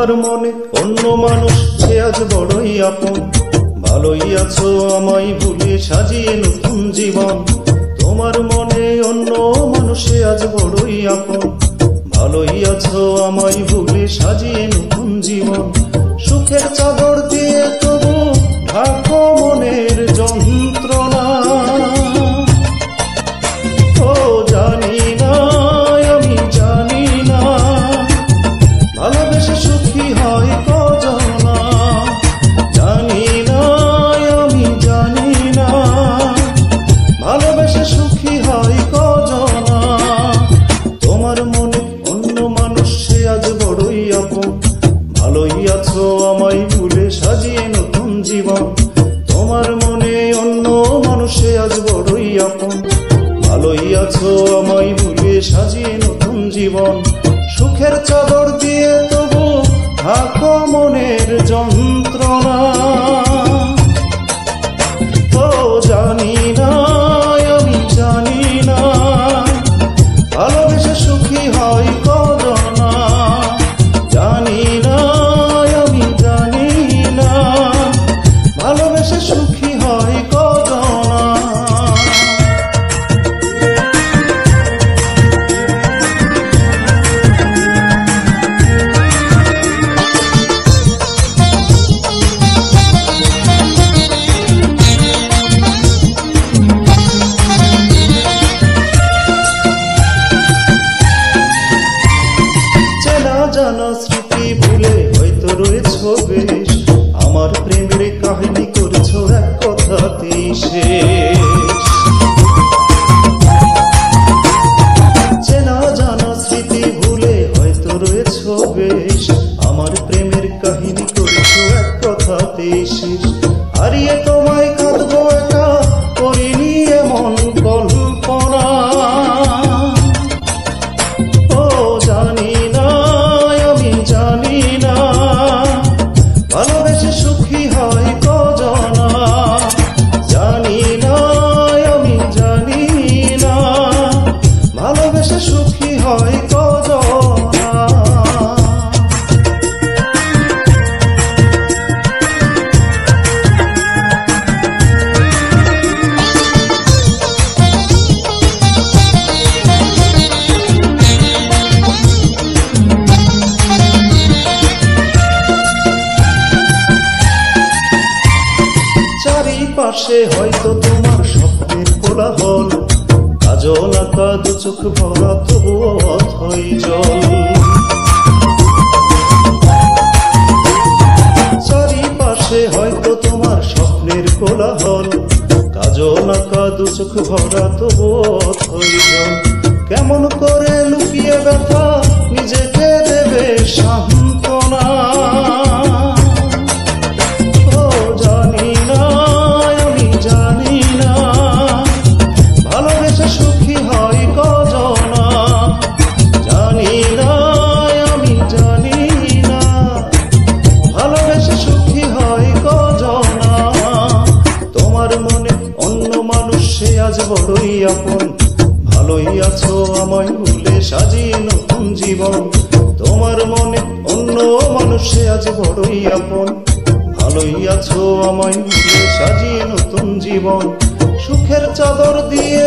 তোমার মনে অন্য মানুষ সে আজ বড়ই আপন, ভালোই আছো আমায় ভুলে সাজিয়ে নতুন জীবন। তোমার মনে অন্য মানুষ সে আজ বড়ই আপন, ভালোই আছো আমায় ভুলে সাজিয়ে নতুন জীবন। সুখের চাদর দিয়ে তবু ঢাকো মনের যন্ত্রণা। ও জানি না, আমি জানি না, ভালোবেসে সুখী হয় কজনা। জানি না, আমি জানি না, ভালোবেসে সুখী হয় কজনা। তোমার মনে অন্য মানুষ সে আজ বড়ই আপন, ভালোই আছো আমায় ভুলে সাজিয়ে নতুন জীবন। তোমার মনে অন্য মানুষ সে আজ বড়ই আপন, ভালোই আছো আমায় ভুলে সাজিয়ে নতুন জীবন। সুখের চাদর দিয়ে তবু ঢাকো মনের যন্ত্রণা। ও জানি না, আমি জানি না, ভালোবেসে সুখী হয় কজনা। জানি না, আমি জানি না, ভালোবেসে সুখী হয় কজনা। জানা স্মৃতি ভুলে হয়তো রয়েছ বেশ, আমার প্রেমের কাহিনী করেছ এক কথাতেই শেষ। চেনা জানা স্মৃতি ভুলে হয়তো রয়েছ বেশ, আমার প্রেমের কাহিনী করেছ এক কথাতেই শেষ। হারিয়ে তোমায় কাঁদবো একা, করিনি এমন কল্পনা। ও জানি না, জানি না, ভালোবেসে সুখী হয় কজনা। জানি না, আমি জানি না, ভালোবেসে সুখী হয় কজনা। চারিপাশে হয়তো তোমার স্বপ্নের কোলাহল, কাজল আঁকা দু চোখ ভরা তবুও অথই জল। চারিপাশে হয়তো তোমার স্বপ্নের কোলাহল, কাজল আঁকা দু চোখ ভরা তবুও অথই জল। কেমন করে লুকিয়ে ব্যথা নিজেকে দেবে সান্ত্বনা। সুখী হয় কজনা। জানি না, আমি জানি না, ভালোবেসে সুখী হয় কজনা। তোমার মনে অন্য মানুষ সে আজ বড়ই আপন, ভালোই আছো আমায় ভুলে সাজিয়ে নতুন জীবন। তোমার মনে অন্য মানুষ সে আজ বড়ই আপন, ভালোই আছো আমায় ভুলে সাজিয়ে নতুন জীবন। সুখের চাদর দিয়ে